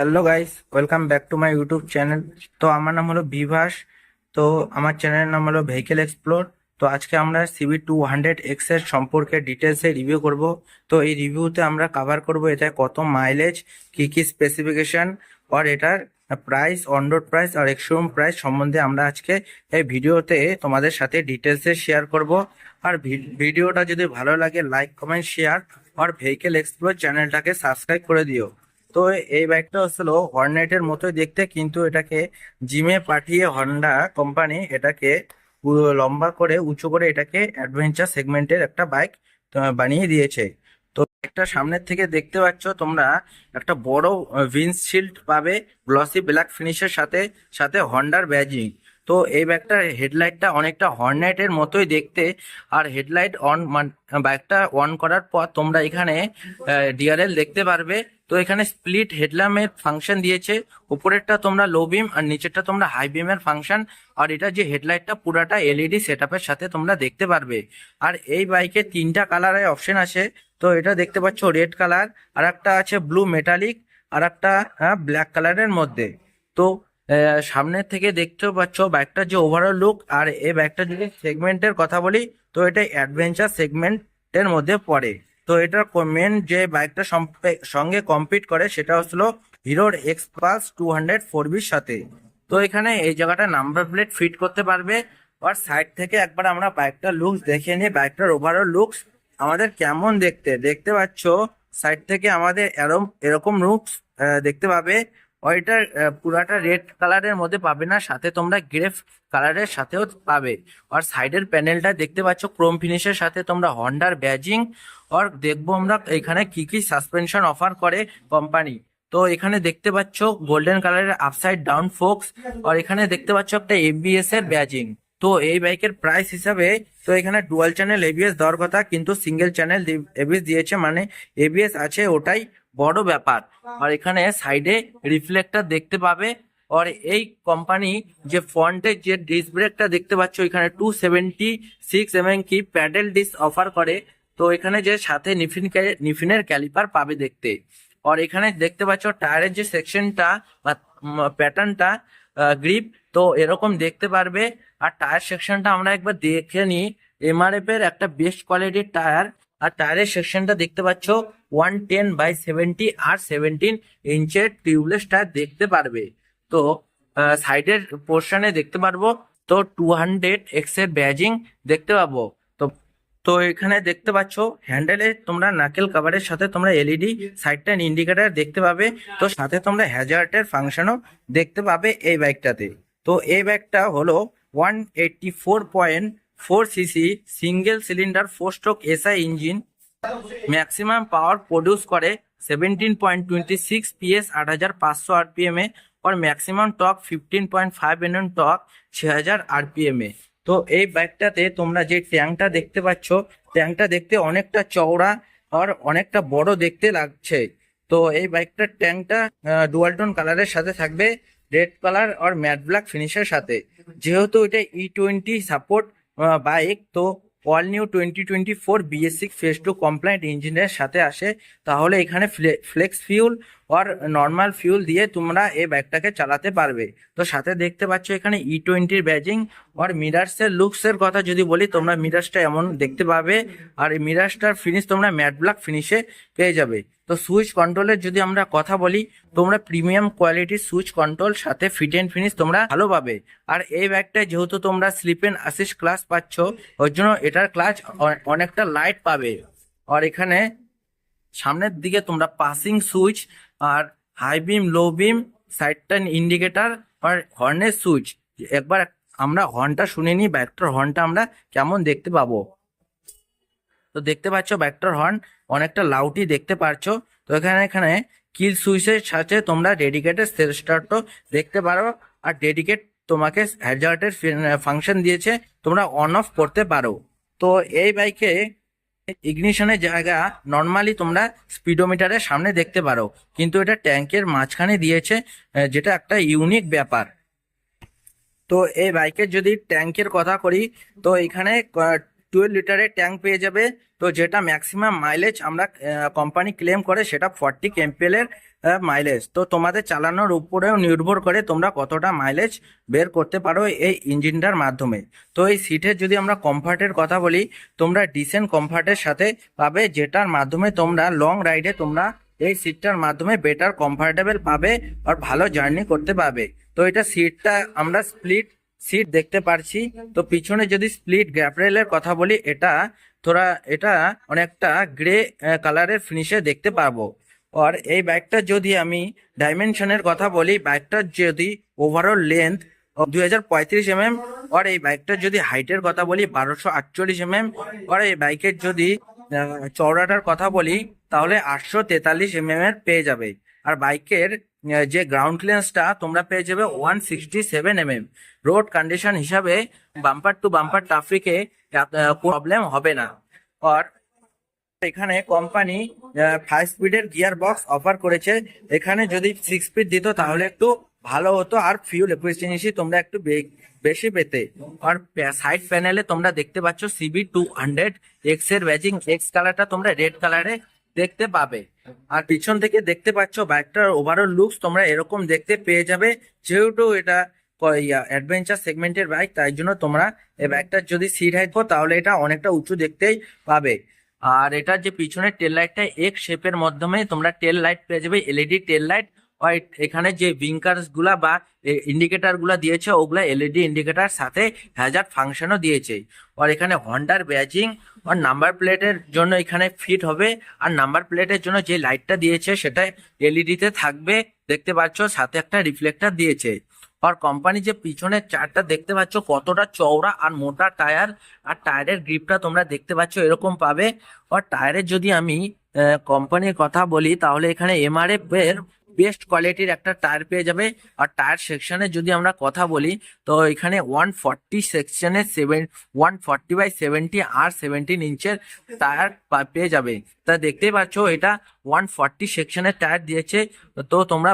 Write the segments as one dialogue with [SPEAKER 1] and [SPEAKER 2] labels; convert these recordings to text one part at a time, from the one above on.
[SPEAKER 1] Hello guys, welcome back to my YouTube channel. তো আমার নাম হলো বিভাস। তো আমার চ্যানেলের নাম হলো ভেহিকেল এক্সপ্লোর। তো আজকে আমরা CB200X এর সম্পর্কে ডিটেলসে রিভিউ করব। তো এই রিভিউতে আমরা কভার করব এটা কত মাইলেজ, কি কি স্পেসিফিকেশন, আর এটার প্রাইস, অন রোড প্রাইস আর এক্সশোরুম প্রাইস সম্বন্ধে আমরা আজকে এই ভিডিওতে তোমাদের সাথে ডিটেলসে শেয়ার করব। আর ভিডিওটা যদি ভালো লাগে লাইক কমেন্ট শেয়ার, আর ভেহিকেল এক্সপ্লোর চ্যানেলটাকে সাবস্ক্রাইব করে দিও। তো এই বাইকটা হচ্ছিল হর্নেটের মতোই দেখতে, কিন্তু এটাকে জিমে পাঠিয়ে হন্ডা কোম্পানি এটাকে পুরো লম্বা করে উঁচু করে এটাকে অ্যাডভেঞ্চার সেগমেন্টের একটা বাইক বানিয়ে দিয়েছে। তো একটা সামনের থেকে দেখতে পাচ্ছ তোমরা একটা বড় উইন্ডশিল্ড পাবে, গ্লসি ব্ল্যাক ফিনিশের সাথে সাথে হন্ডার ব্যাজিং। তো এই বাইকটার হেডলাইটটা অনেকটা হর্নেটের মতোই দেখতে। আর হেডলাইট অন বাইকটা অন করার পর তোমরা এখানে ডিআরএল দেখতে পারবে। তো এখানে স্প্লিট হেডল্যাম্পের ফাংশন দিয়েছে, উপরেরটা তোমরা লো বিম আর নিচেরটা তোমরা হাই বিমের ফাংশন। আর এটা যে হেডলাইটটা পুরাটা এলইডি সেটআপের সাথে তোমরা দেখতে পারবে। আর এই বাইকে তিনটা কালারের অপশন আছে। তো এটা দেখতে পাচ্ছ রেড কালার, আর একটা আছে ব্লু মেটালিক, আর একটা ব্ল্যাক কালারের মধ্যে। তো সামনের থেকে দেখতেও পাচ্ছ বাইকটার যে ওভারঅল লুক। আর এই বাইকটা যদি সেগমেন্টের কথা বলি, তো এটা অ্যাডভেঞ্চার সেগমেন্টের মধ্যে পড়ে। তো এটার মেন যে বাইকটা সঙ্গে কম্পিট করে সেটা হলো হিরোর এক্সপালস 200 4Bর সাথে। তো এখানে এই জায়গাটা নাম্বার প্লেট ফিট করতে পারবে। আর সাইড থেকে একবার আমরা বাইকটার লুকস দেখে নিই, বাইকটার ওভারঅল লুকস আমাদের কেমন দেখতে দেখতে পাচ্ছ। সাইড থেকে আমাদের এরকম এরকম লুকস দেখতে পাবে। আর এটা পুরাটা রেড কালারের মধ্যে পাবে না, সাথে তোমরা গ্রে কালারের সাথেও পাবে। আর সাইডের প্যানেলটা দেখতে পাচ্ছ ক্রোম ফিনিশের সাথে তোমরা হন্ডার ব্যাজিং। আর দেখবো আমরা এখানে কি কি সাসপেনশন অফার করে কোম্পানি। তো এখানে দেখতে পাচ্ছ গোল্ডেন কালারের আপসাইড ডাউন ফোক্স। আর এখানে দেখতে পাচ্ছ একটা এবিএস এর ব্যাজিং। তো এই বাইকের প্রাইস হিসাবে, তো এখানে ডুয়াল চ্যানেল এবিএস দেওয়ার কথা, কিন্তু সিঙ্গেল চ্যানেল এবিএস দিয়েছে, মানে এবিএস আছে ওটাই বড় ব্যাপার। আর এখানে সাইডে রিফ্লেক্টর দেখতে পাবে। আর এই কোম্পানি যে ফ্রন্টের যে ডিস্ক ব্রেকটা দেখতে পাচ্ছ, এখানে 276 কি প্যাডেল ডিস্ক অফার করে। তো এখানে যে সাথে নিফিনের ক্যালিপার পাবে দেখতে। আর এখানে দেখতে পাচ্ছ টায়ারের যে সেকশনটা বা প্যাটার্নটা, গ্রিপ, তো এরকম দেখতে পারবে। আর টায়ার সেকশনটা আমরা একবার দেখে নিই। এমআরএফ এর একটা বেস্ট কোয়ালিটির টায়ার। আর টায়ারের সেকশনটা দেখতে পাচ্ছ 110/70 আর 17 ইঞ্চের টিউবলেস টায়ার দেখতে পারবে। তো সাইডের পোর্শনে দেখতে পারবো তো 200X এর ব্যাজিং দেখতে পাবো। তো তো এখানে দেখতে পাচ্ছ হ্যান্ডেলে তোমরা নাকেল কাভারের সাথে তোমরা এলইডি সাইড টার্ন ইন্ডিকেটর দেখতে পাবে। তো সাথে তোমরা হ্যাজার্টের ফাংশনও দেখতে পাবে এই বাইকটাতে। তো এই বাইকটা হলো 184.4 CC single cylinder 4 stroke SI engine. Maximum power produce করে 17.26 PS 8500 RPM এ। और maximum torque 15.5 Nm torque 6000 RPM এ। তো এই বাইকটাতে তোমরা যে ট্যাঙ্কটা দেখতে পাচ্ছ, ট্যাঙ্কটা দেখতে অনেকটা চওড়া আর অনেকটা বড় দেখতে লাগছে। তো এই বাইকটার ট্যাঙ্কটা ডুয়াল টোন কালারের সাথে থাকবে, রেড কালার আর ম্যাট ব্ল্যাক ফিনিশের সাথে। যেহেতু এটা E20 সাপোর্ট বাইক, তো all new 2024 BS6 phase 2 compliant ইঞ্জিনের সাথে আসে। তাহলে এখানে ফ্লেক্স ফিউল আর নর্মাল ফিউল দিয়ে তোমরা এই বাইকটাকে চালাতে পারবে। তো সাথে দেখতে পাচ্ছ এখানে E20 ব্যাজিং। আর মিরার্সের লুকসের কথা যদি বলি, তোমরা মিরার্সটা এমন দেখতে পাবে। আর এই মিরার্সটার ফিনিশ তোমরা ম্যাট ব্ল্যাক ফিনিশে পেয়ে যাবে। তো সুইচ কন্ট্রোলের যদি আমরা কথা বলি, তোমরা প্রিমিয়াম কোয়ালিটির সুইচ কন্ট্রোল সাথে ফিট এন্ড ফিনিশ তোমরা ভালো পাবে। আর এই বাইকটায় যেহেতু তোমরা স্লিপ এন্ড অ্যাসিস্ট ক্লাচ পাচ্ছ, ওর জন্য এটার ক্লাচ অনেকটা লাইট পাবে। আর এখানে সামনের দিকে তোমরা পাসিং সুইচ আর হাই বিম লো বিম সাইড টার্ন ইন্ডিকেটর আর হর্নের সুইচ, একবার আমরা হর্নটা শুনে নিই, বাইকটার হর্নটা আমরা কেমন দেখতে পাবো। তো দেখতে পাচ্ছ বাইকটার হর্ন অনেকটা লাউডই দেখতে পাচ্ছ। তো এখানে এখানে কিল সুইচের সাথে তোমরা ডেডিকেটেড সেলফ স্টার্টও দেখতে পারো। আর ডেডিকেট তোমাকে হ্যাজার্টের ফাংশন দিয়েছে, তোমরা অন অফ করতে পারো। তো এই বাইকে ইগনিশনের জায়গা নর্মালি তোমরা স্পিডোমিটারের সামনে দেখতে পারো, কিন্তু এটা ট্যাঙ্কের মাঝখানে দিয়েছে, যেটা একটা ইউনিক ব্যাপার। তো এই বাইকের যদি ট্যাঙ্কের কথা করি, তো এখানে 12 লিটারের ট্যাঙ্ক পেয়ে যাবে। তো যেটা ম্যাক্সিমাম মাইলেজ আমরা কোম্পানি ক্লেম করে সেটা 40 কেম্পিএল এর মাইলেজ। তো তোমাদের চালানোর উপরেও নির্ভর করে তোমরা কতটা মাইলেজ বের করতে পারো এই ইঞ্জিনটার মাধ্যমে। তো এই সিটের যদি আমরা কমফর্টের কথা বলি, তোমরা ডিসেন্ট কমফর্টের সাথে পাবে, যেটার মাধ্যমে তোমরা লং রাইডে তোমরা এই সিটটার মাধ্যমে বেটার কমফর্টেবল পাবে আর ভালো জার্নি করতে পারবে। তো এটা সিটটা আমরা স্প্লিট সিট দেখতে পারছি। তো পিছনে যদি স্প্লিট গ্যাপ রেলের কথা বলি, এটা অনেকটা গ্রে কালারের ফিনিশে দেখতে পারবো। আর এই বাইকটা যদি আমি ডাইমেনশনের কথা বলি, বাইকটার যদি ওভারঅল লেন্থ 2035 mm, আর এই বাইকটার যদি হাইটের কথা বলি 1248 mm, আর এই বাইকের যদি চওড়াটার কথা বলি তাহলে 843 mm এর পেয়ে যাবে। আর বাইকের যে গ্রাউন্ড ক্লিয়ারেন্সটা তোমরা পেয়ে যাবে 167 mm। রোড কন্ডিশন হিসাবে বাম্পার টু বাম্পার ট্রাফিকে প্রবলেম হবে না। আর এখানে কোম্পানি 5 স্পিডের গিয়ার বক্স অফার করেছে। এখানে যদি 6 স্পিড দিত তাহলে একটু ভালো হতো আর ফিউল এফিসিয়েন্সি তোমরা একটু বেশি পেতে। আর সাইড প্যানেলে তোমরা দেখতে পাচ্ছ CB200X এর ব্যাজিং, এক্স কালারটা তোমরা রেড কালারে দেখতে পাবে। আর পিছন থেকে দেখতে পাচ্ছ বাইকটার ওভারঅল লুকস তোমরা এরকম দেখতে পেয়ে যাবে। যেহেতু এটা অ্যাডভেঞ্চার সেগমেন্টের বাইক, তাই জন্য তোমরা এই বাইকটার যদি সিট হাইট করো তাহলে এটা অনেকটা উঁচু দেখতেই পাবে। আর এটার যে পিছনের টেল লাইটটা এক্স শেপের মাধ্যমে তোমরা টেল লাইট পেয়ে যাবে, এলইডি টেল লাইট। আর এখানে যে উইঙ্কার্স গুলা বা ইন্ডিকেটার গুলা দিয়েছে ওগুলা এলইডি ইন্ডিকেটার, সাথে হ্যাজার্ড ফাংশনও দিয়েছে। আর এখানে হন্ডার ব্যাজিং আর নাম্বার প্লেটের জন্য এখানে ফিট হবে। আর নাম্বার প্লেটের জন্য যে লাইটটা দিয়েছে সেটা এলইডি তে থাকবে, দেখতে পাচ্ছ, সাথে একটা রিফ্লেক্টর দিয়েছে। আর কোম্পানি যে পিছনের চারটা দেখতে পাচ্ছ কতটা চওড়া আর মোটা টায়ার, আর টায়ারের গ্রিপটা তোমরা দেখতে পাচ্ছ এরকম পাবে। আর টায়ারের যদি আমি কোম্পানির কথা বলি তাহলে এখানে এমআরএফ এর বেস্ট কোয়ালিটির একটা টায়ার পেয়ে যাবে। আর টায়ার সেকশনে যদি আমরা কথা বলি তো এখানে 140 সেকশনে 140/70 আর 17 ইঞ্চের টায়ার পেয়ে যাবে। তা দেখতেই পাচ্ছ এটা 140 সেকশনের টায়ার দিয়েছে। তো তোমরা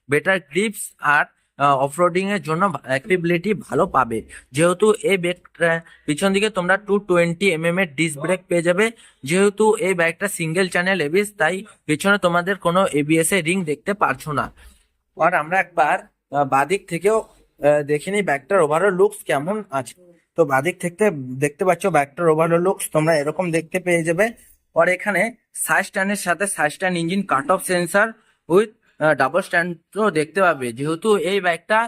[SPEAKER 1] বেটার গ্রিপস আর অফরোডিং এর জন্য অ্যাক্টিভিটি ভালো পাবে। যেহেতু এই বাইকটা পিছন দিকে তোমরা 220 mm এর ডিস্ক ব্রেক পেয়ে যাবে। যেহেতু এই বাইকটা সিঙ্গেল চ্যানেল এবিএস, তাই পিছনে তোমাদের কোনো এবিএস এর রিং দেখতে পারছো না। আর আমরা একবার বাদিক থেকেও দেখে নিই বাইকটার ওভারঅল লুকস কেমন আছে। তো বাদিক থেকে দেখতে পাচ্ছ বাইকটার ওভারঅল লুকস তোমরা এরকম দেখতে পেয়ে যাবে। আর এখানে সাইড স্ট্যান্ডের সাথে side stand engine cut off sensor with double স্ট্যান্ডও দেখতে পাবে। যেহেতু এই বাইকটা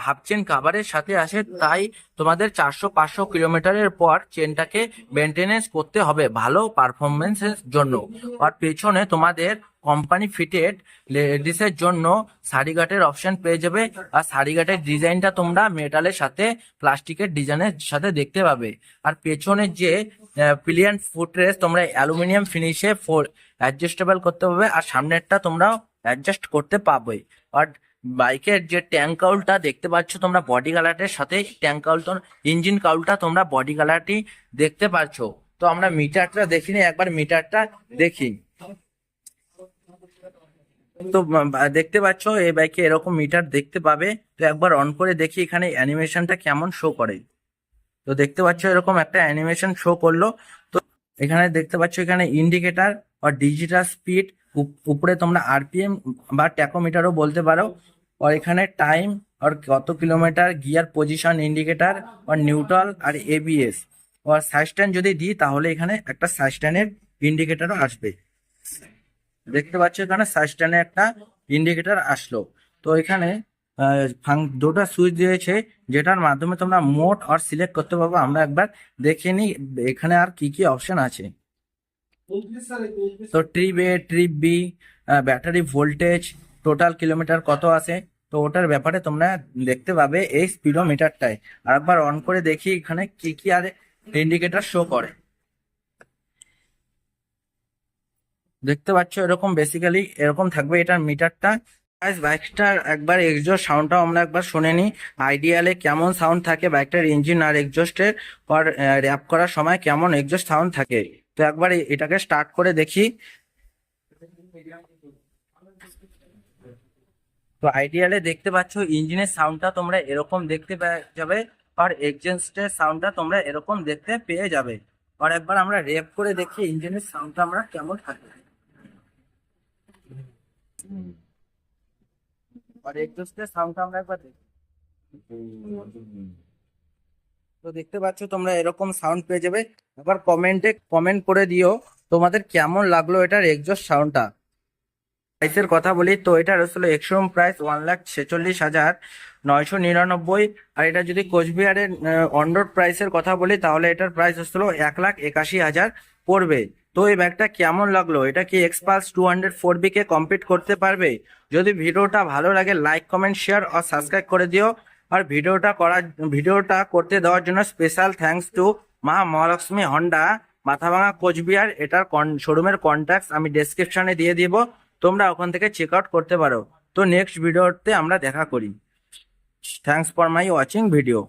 [SPEAKER 1] হাফ চেন কাভারের সাথে আসে, তাই তোমাদের 400-500 কিলোমিটারের পর চেনটাকে মেনটেনেন্স করতে হবে ভালো পারফরমেন্সের জন্য। আর পেছনে তোমাদের কোম্পানি ফিটেড লেডিসের জন্য সারিগাটের অপশন পেয়ে যাবে। আর সারিগাটের ডিজাইনটা তোমরা মেটালের সাথে প্লাস্টিকের ডিজাইনের সাথে দেখতে পাবে। আর পেছনের যে পিলিয়ন ফুটরেস্ট তোমরা অ্যালুমিনিয়াম ফিনিশে অ্যাডজাস্টেবল করতে পারবে, আর সামনেরটা তোমরা অ্যাডজাস্ট করতে পারবে। আর বাইকের যে ট্যাঙ্ক কাউলটা দেখতে পাচ্ছ তোমরা বডি কালারের সাথে ট্যাঙ্ক কাউল, ইঞ্জিন কাউলটা তোমরা বডি কালারটি দেখতে পাচ্ছ। তো আমরা মিটারটা দেখিনি, একবার মিটারটা দেখি। তো দেখতে পাচ্ছ এই বাইকে এরকম মিটার দেখতে পাবে। তো একবার অন করে দেখি এখানে অ্যানিমেশনটা কেমন শো করে। তো দেখতে পাচ্ছ এরকম একটা অ্যানিমেশন শো করলো। তো এখানে দেখতে পাচ্ছ এখানে ইন্ডিকেটার আর ডিজিটাল স্পিড, উপরে তোমরা আরপিএম বা ট্যাকোমিটারও বলতে পারো। আর এখানে টাইম আর কত কিলোমিটার, গিয়ার পজিশন ইন্ডিকেটার আর নিউট্রাল আর এবিএস। আর সাইড স্ট্যান্ড যদি দিই তাহলে এখানে একটা সাইড স্ট্যান্ডের ইন্ডিকেটারও আসবে। দেখতে পাচ্ছ এখানে সাইড স্ট্যান্ডে একটা ইন্ডিকেটার আসলো। তো এখানে দুটো সুইচ দিয়েছে যেটার মাধ্যমে তোমরা মোড আর সিলেক্ট করতে পারবো। আমরা একবার দেখে নিই এখানে আর কি কি অপশন আছে। তো trip A, trip B, battery voltage, total kilometre কত আছে, তো ওটার ব্যাপারে তোমরা দেখতে পাবে এই স্পিডোমিটারটায়। আর একবার অন করে দেখি এখানে কি কি আর ইন্ডিকেটর শো করে। দেখতে পাচ্ছ এরকম বেসিক্যালি এরকম থাকবে এটার মিটারটা। বাইকটার একবার এক্সজস্ট সাউন্ডটাও আমরা একবার শুনে নিই, আইডিয়ালে কেমন সাউন্ড থাকে বাইকটার ইঞ্জিন আর এক্সজস্টের, পর র্যাপ করার সময় কেমন এক্সজস্ট সাউন্ড থাকে। তো একবার এটাকে স্টার্ট করে দেখি। তো আইডিয়ালে দেখতে পাচ্ছ ইঞ্জিনের সাউন্ডটা তোমরা এরকম দেখতে যাবে। আর এক্সজস্টের সাউন্ডটা তোমরা এরকম দেখতে পেয়ে যাবে। আর একবার আমরা রেপ করে দেখি ইঞ্জিনের সাউন্ডটা আমরা কেমন থাকে। আর এক্সজস্টের সাউন্ডটা আমরা একবার দেখি। তো দেখতে পাচ্ছ তোমরা এরকম সাউন্ড পেয়ে যাবে। এবার কমেন্টে কমেন্ট করে দিও তোমাদের কেমন লাগলো এটার এক্সজস্ট সাউন্ডটা। প্রাইসের কথা বলি তো এটার আসলে এক্সশোরুম প্রাইস 1,46,999। আর এটা যদি কোচবিহারের অন রোড প্রাইসের কথা বলি তাহলে এটার প্রাইস আসলে 1,81,000 পড়বে। তো এই ব্যাগটা কেমন লাগলো? এটা কি এক্সপালস 204B কে কম্পিট করতে পারবে? যদি ভিডিওটা ভালো লাগে লাইক কমেন্ট শেয়ার আর সাবস্ক্রাইব করে দিও। আর ভিডিওটা করতে দেওয়ার জন্য স্পেশাল থ্যাঙ্কস টু মা মহালক্ষ্মী হন্ডা, মাথাভাঙা, কোচবিহার। এটার শোরুমের কন্ট্যাক্ট আমি ডেসক্রিপশনে দিয়ে দিব, তোমরা ওখান থেকে চেক আউট করতে পারো। তো নেক্সট ভিডিওতে আমরা দেখা করি। Thanks for my watching video.